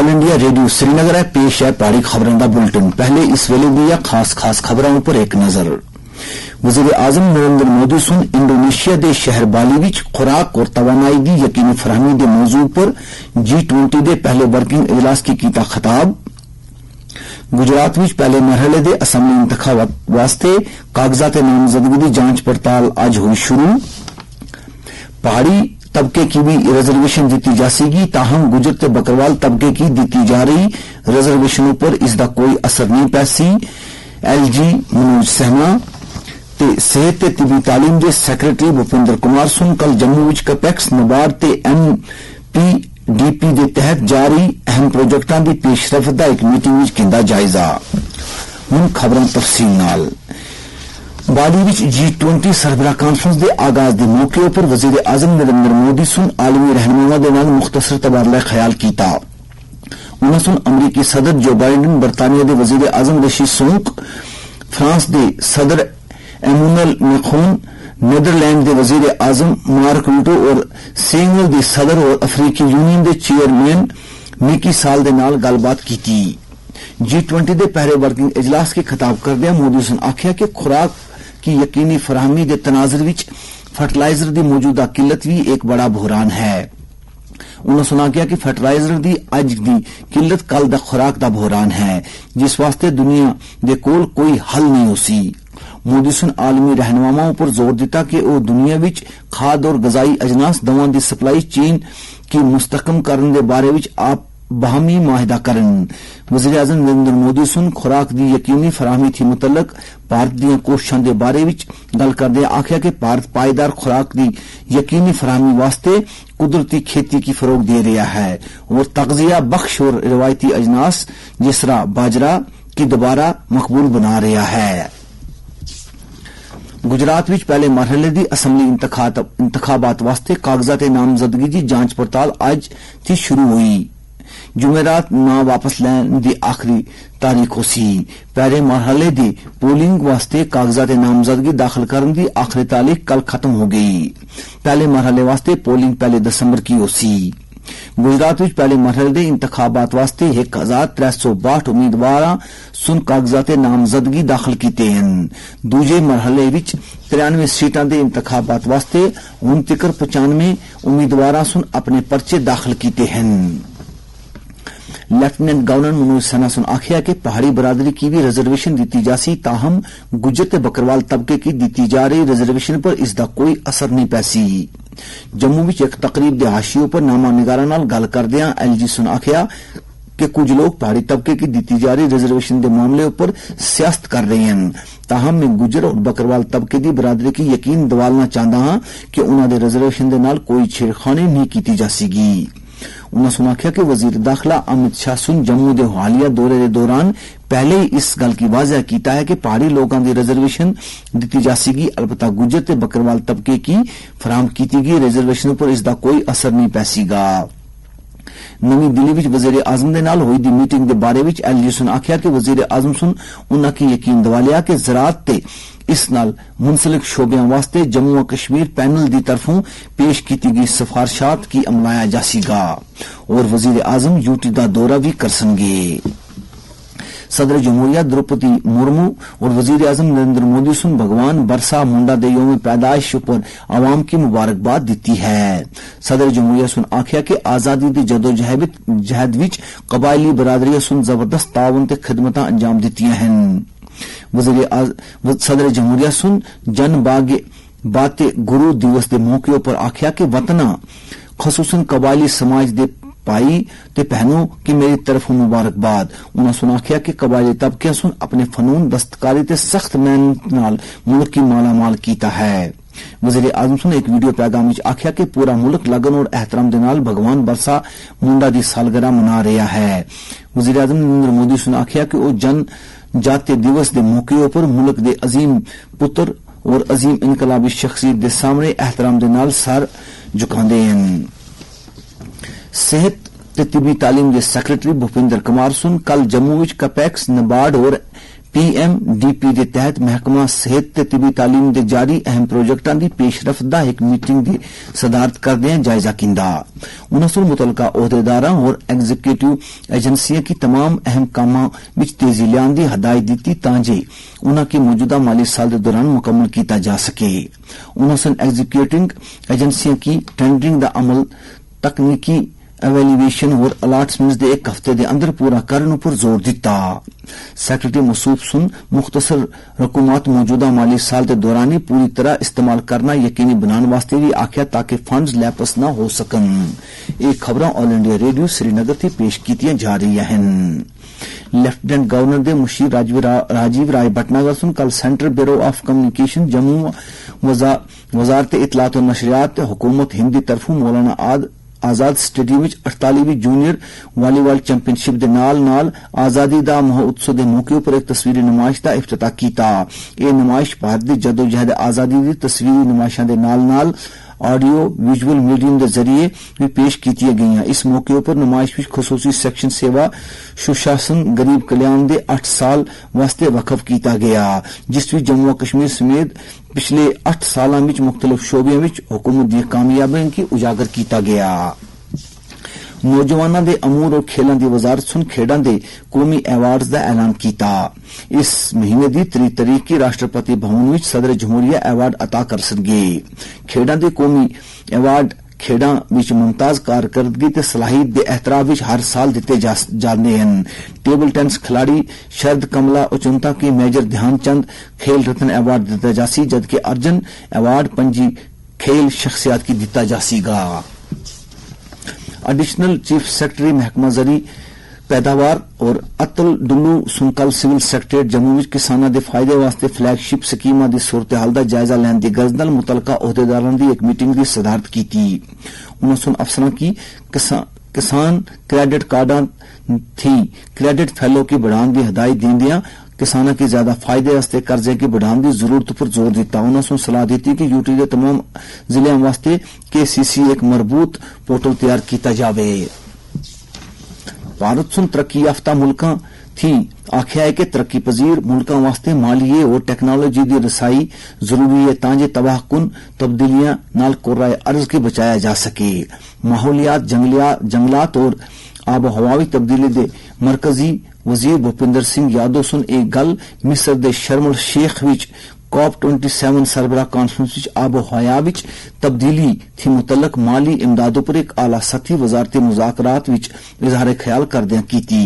All India radio Srinagar है। पेश है पहाड़ी खबरों का बुलेटिन। पहले इस वेले दी खास खबरों पर एक नजर। वजीर आजम नरेंद्र मोदी सुन इंडोनेशिया के शहर बाली विच खुराक और तवानाई की यकीनी फरहमी के मौजू पर G20 के पहले वर्किंग इजलास की कीता खिताब। गुजरात विच पहले मरहले के असम्बली इंतखाबात वास्ते कागजात नामजदगी की जांच पड़ताल आज हुई शुरू। पहाड़ी तबके की भी रिजर्वेशन दी जा सकेगी, ताहम गुजर ते बकरवाल तबके की दी जा रही रिजर्वेशनों पर इसका कोई असर नहीं पैसी। LG मनोज सहना ते सेहत ते तिबी तालीम के सैक्रटरी भूपिंदर कुमार सुन कल जम्मू विच कैपेक्स नबार्ड ते MPDP के तहत जारी अहम प्रोजेक्टां की पेशरफ्त का एक मीटिंग विच कीता जायजा। हुण खबरां तफसील नाल। बाली विच G20 सरबराह कांफ्रेंस के आगाज के मौके पर वजीर आजम नरेंद्र मोदी सुन आलमी रहनुमाओं के नाल मुख्तसर तबादला ख्याल किया। उन्होंने सुन अमरीकी सदर जो बाइडन, बरतानिया के वजीर आजम ऋषि सुनक, फ्रांस के सदर एमुनल मैक्रोन, नीदरलैंड के वजीर आजम मार्क रूटो और सेनेगल के सदर और अफ्रीकी यूनियन के चेयरमैन मिकी साल के नाल गलबात की। G20 के पहले वर्किंग इजलास के खिताब करदे मोदी सुन आख्या कि खुराक की यकीनी फराहमी के तनाजर विच फर्टिलाइजर की मौजूदा किल्लत भी एक बड़ा बुहरान है। उन्होंने सुना किया कि फर्टिलाइजर की अज की किल्लत कल दा खुराक का बुहरान है, जिस वास्ते दुनिया दे कोल कोई हल नहीं हो सी। मोदी सुन आलमी रहनुमाओं पर जोर दिता कि वह दुनिया विच खाद और गजाई अजनास दवाओं की सप्लाई चेन की मुस्तकम करने के बारे विच आप बाहमी माहिदा करन। वज़ीर आज़म नरेंद्र मोदी सुन खुराक की यकीनी फराहमी थी मुतल्लक भारत दी कोशिशों के बारे विच गल करदे आख्या कि भारत पायदार खुराक की यकीनी फराहमी वास्ते कुदरती खेती की फरोग दे रहा है और तगजिया बख्श और रिवायती अजनास जिस तरह बाजरा की दोबारा मकबूल बना रहा है। गुजरात विच पहले मरहले की असम्बली इंतखाबात वास्ते कागजात नामजदगी की जांच पड़ताल आज थी शुरू हुई। जुमेरात ना वापस लैन की आखिरी तारीख हो सी। पहले मरहले की पोलिंग वास्ते कागजात नामजदगी दाखिल करने की आखिरी तारीख कल खत्म हो गई। पहले मरहले वास्ते पोलिंग 1 दिसंबर की हो सी। गुजरात विच पहले मरहले के इंतखाबात वास्ते 1362 उम्मीदवार सुन कागजात नामजदगी दाखिल किए हैं। दूजे मरहले विच 93 सीटां के इंतखाबात वास्ते हुण तिकर 95 उम्मीदवार सुन अपने पर्चे दाखिल किए हैं। लेफ्टिनेंट गवर्नर मनोज सिन्हा सुन आख्या कि पहाड़ी बरादरी की भी रिजर्वेशन दी जा सी, ताहम गुज्जर ते बकरवाल तबके की दी जा रही रिजर्वेशन पर इसका कोई असर नहीं पैसी। जम्मू विच एक तकरीब के हाशियों पर नामा निगारां नाल गल करदियां LG सुन आख्या कि कुछ लोग पहाड़ी तबके की दी जा रही रिजर्वेशन के मामले पर सियासत कर रहे हैं, ताहम मैं गुज्जर और बकरवाल तबके की बरादरी की यकीन दिवालना चाहता हाँ कि उन्होंने रिजर्वेशन के नाल कोई छेड़खानी नहीं की जा सकेगी। उन्होंने सुनाख्या कि वजीर दाखिला अमित शाह सुन जम्मू के हालिया दौरे के दौरान पहले ही इस गल की वाजह किया है कि पहाड़ी लोगों की रिजर्वेशन दी जा सकेगी, अलबत्ता गुज्जर ते बकरवाल तबके की फराहम की गई रिजर्वेशन पर इसका कोई असर नहीं पैसीगा। नवी दिल्ली विच वजीर आजम दे नाल होई दी मीटिंग के बारे विच LG सुन आख्या कि वजीर आजम सुन उन्हां की यकीन दिवालिया कि ज़राअत ते इस नाल मुंसलिक शोबियां वास्ते जम्मू और कश्मीर पैनल की तरफों पेश की गई सिफारिशात की अमलाया जा सकेगा और वजीर आजम यूटी का दौरा भी कर सकेंगे। सदर जमहूरिया द्रौपदी मुर्मू और वजीर आजम नरेंद्र मोदी सुन भगवान बरसा मुंडा दे यौम पैदाइश पर आवाम की मुबारकबाद दी है। सदर जमहूरिया सुन आख्या कि आजादी की जदोजहद विच कबायली बरादरी सुन जबरदस्त ताउन ते खिदमतां अंजाम दित्तियां हैं। सदर जमहूरिया सुन जन बाते गुरु दिवस के मौके पर आख्या कि वतना खसूसन कबायली समाज के भाई ते बहनों की मेरी तरफ मुबारकबाद। उन्होंने सुन आख्या कि कबायली तबके सुन अपने फनून दस्तकारी ते सख्त मेहनत नाल मुल्क की मालामाल कीता है। वजीर आजम सुन एक वीडियो पैगाम विच आख्या कि पूरा मुल्क लगन और एहतराम दे नाल भगवान बरसा मुंडा की सालगिरह मना रहा है। वजीर आजम नरेंद्र मोदी सुन आख्या कि वह जन जातीय दिवस के मौके पर मुल्क के अजीम पुत्र और अजीम इनकलाबी शख्सियत के सामने एहतराम के नाल सर झुकाते हैं। सेहत ते तिबी तालीम के सैक्रटरी भूपिंदर कुमार सुन कल जम्मू विच कैपेक्स नबार्ड और PMDP ਦੇ ਤਹਿਤ ਮਹਿਕਮਾ ਸਿਹਤ ਤੇ ਤਿਬੀ ਤਾਲੀਮ ਦੇ ਜਾਰੀ ਅਹਿਮ ਪ੍ਰੋਜੈਕਟਾਂ ਦੀ ਪੇਸ਼ਰਫਤ ਦਾ ਇੱਕ ਮੀਟਿੰਗ ਦੀ ਸਦਾਰਤ ਕਰਦਿਆਂ ਜਾਇਜ਼ਾ ਕੀਤਾ। ਉਨ੍ਹਾਂ ਨੂੰ ਮੁਤਲਕਾ ਅਹੁਦੇਦਾਰਾਂ और एग्जीक्यूटिव एजेंसियां की तमाम अहम कामां विच तेजी लियाउण दी हदायत दी तां जे उन्हां की मौजूदा माली साल के दौरान मुकम्मल किया जा सके। उन्होंने एग्जीक्यूटिव एजेंसियां की टेंडरिंग का अमल तकनीकी एवेल्यूएशन और अलाटमेंट के एक हफ्ते के अंदर पूरा करने पर जोर दिता। सैक्रटरी मसूफ सुन मुख्तसर रकूमात मौजूदा माली साल के दौरान ही पूरी तरह इस्तेमाल करना यकीनी बनाने वास्ते भी आख्या ताकि फंड्स लैपस न हो सकन। ये खबर ऑल इंडिया रेडियो श्रीनगर से पेश की जा रही हैं। लेफ्टिनेंट गवर्नर दे मुशीर राजीव राय भटनागर सुन कल central bureau of communication Jammu वजारत इतलात और नशरियात हुकूमत हिंद की तरफों Maulana Azad stadium 48वीं junior volleyball championship के नाल आजादी दा महोत्सव के मौके पर एक तस्वीरी नुमाइश का इफ्तिताह किया। यह नुमाइश भारत की जदोजहद आजादी की तस्वीरी नुमाइशों के नाल ऑडियो विजुअल मीडियम के जरिए भी पेश की गई। इस मौके पर नुमाइश में खसूसी सैक्शन सेवा सुशासन गरीब कल्याण के 8 साल वास्ते वकफ किया गया, जिस भी जम्मू कश्मीर समेत पिछले 8 साल में मुख्तलिफ शोबों में हुकूमत की कामयाबियों की उजागर किया गया। नौजवानों के अमूर और खेलों की वजारत सुन खेडों के कौमी अवार्ड्स का ऐलान किया। इस महीने की 3 तारीख की राष्ट्रपति भवन में सदर जमहूरिया अवार्ड अता कर सके। खेडों के कौमी अवार्ड खेडों में मुमताज कारकरदगी ते सलाहियत के एहतराम में हर साल दिते जाते हैं। टेबल टेनिस खिलाड़ी शरद कमला उचुंता की मेजर ध्यानचंद खेल रत्न अवार्ड दिता जासी, जबकि अर्जुन अवार्ड पंजी खेल शख्सियात की दिता जासीगा। एडिशनल चीफ सेक्रेटरी महकमा जरी पैदावार और अतुल डुल्लू सुनकल सिविल सेक्रेटरीट जम्मू में किसानों के फायदे वास्ते फ्लैगशिप स्कीमां की सूरत हाल का जायजा लैन की गरज नाल मुतलका अहुदेदारां की एक मीटिंग की सदारत की। उन्होंने अफसरां की किसान क्रेडिट कार्डां थी क्रेडिट फैलो की बढ़ाने की हदायत दींदियां किसानों की ज्यादा फायदे वास्ते कर्जे की बढ़ाने की जरूरत पर जोर दिता। उन्होंने सलाह दी कि यूटी के तमाम जिलों वास्ते KCC एक मजबूत पोर्टल तैयार किया जाए। भारत सुन तरक्की याफ्ता मुल्कां थी आख्या है कि तरक्की पजीर मुल्कां वास्ते मालिये और टेक्नोलॉजी की रसाई जरूरी है तांजे तबाहकुन तब्दीलियां नाल कुर्राए अर्ज के बचाया जा सके। माहौलियात जंगलात और आबो हवावी तब्दीली दे मरकजी वजीर भूपिंदर सिंह यादव सुन एक गल मिस्र दे शर्म शेख विच COP27 सरबराह कॉन्फ्रेंस विच आबो हया विच तब्दीली थी मुतलक माली इमदादों पर एक आला सतही वजारती मुज़ाकरात विच इजहार ख्याल करदियां कीती।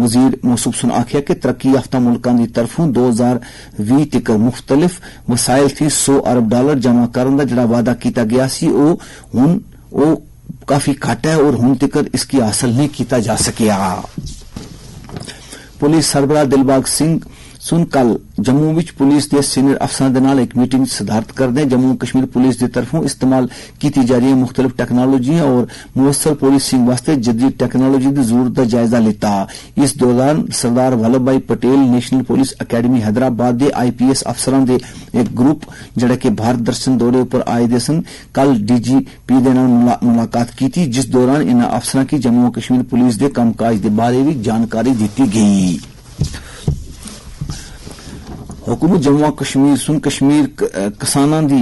वजीर मौसूफ सुन आख्या कि तरक्की याफ्ता मुल्कां दी तरफों 2020 तक मुख्तलिफ वसाइल थी $100 अरब जमा करन दा जिहड़ा वादा किया गया सी ओ काफी घट है और हुण तक इसकी हासिल नहीं किया जा सकिया। पुलिस सरबराह दिलबाग सिंह सुन कल जम्मू विच पुलिस के सीनियर अफसरां दे नाल एक मीटिंग सदारत करदे जम्मू कश्मीर पुलिस की तरफों इस्तेमाल की जा रही मुख्तलिफ टेक्नोलॉजियां और मुअस्सर पुलिसिंग वास्ते जदीद टेक्नोलॉजी की जरूरत का जायजा लिता। इस दौरान सरदार वल्लभ भाई Patel national police academy Hyderabad के IPS अफसरां दे एक ग्रुप जिहड़े कि भारत दर्शन दौरे पर आए दे सन कल DGP दे नाल मुलाकात की, जिस दौरान इन्हां अफसरां की जम्मू कश्मीर पुलिस के कामकाज के बारे भी जानकारी दी गई। हुकूमत जम्मू कश्मीर सुन कश्मीर किसानां दी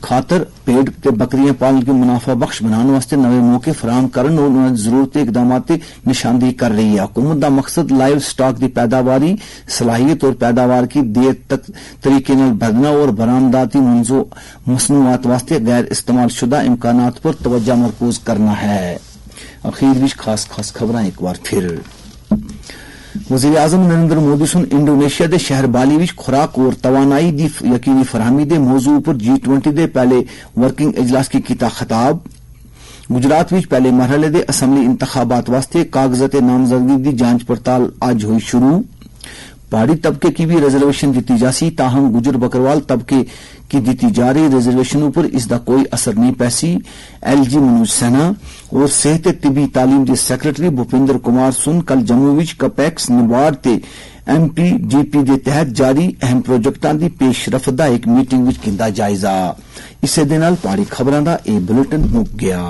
खातर भेड़ ते बकरियां पालन के मुनाफा बख्श बनाने वास्ते नवे मौके फराहम करन और उन्हें जरूरत इकदामात की निशानदेही कर रही है। हुकूमत का मकसद लाइव स्टॉक की पैदावारी सलाहियत और पैदावार की देर तक तरीके नाल बढ़ना और बरामदाती मसनूआत वास्ते गैर इस्तेमाल शुदा इम्कानात पर तवज्जो मरकूज करना है। अखीर विच खास खबरां एक बार फिर वज़ीर आज़म नरेंद्र मोदी सुन इंडोनेशिया के शहर बाली विच खुराक और तवानाई दी यकीनी फरहमी के मौजू पर G20 के पहले वर्किंग इजलास की किता खिताब। गुजरात विच पहले मरहले के असम्बली इंतखाबात वास्ते कागजात नामजदगी की जांच पड़ताल आज हुई शुरू। पहाड़ी तबके की भी रिजर्वेशन दी जासी, ताहम गुजर बकरवाल तबके की दी जा रही रिजर्वेशनों पर इसका कोई असर नहीं पैसी। LG मनोज सिन्हा और सेहत तिबी तालीम के सेक्रेटरी भूपिंदर कुमार सुन कल जम्मू विच कपैक्स निबाड़ ते MPDP के तहत जारी अहम प्रोजेक्टां की पेशरफ दा एक मीटिंग विच कीता जायजा। इसे दे नाल पहाड़ी खबरां दा ए बुलेटिन मुक गया।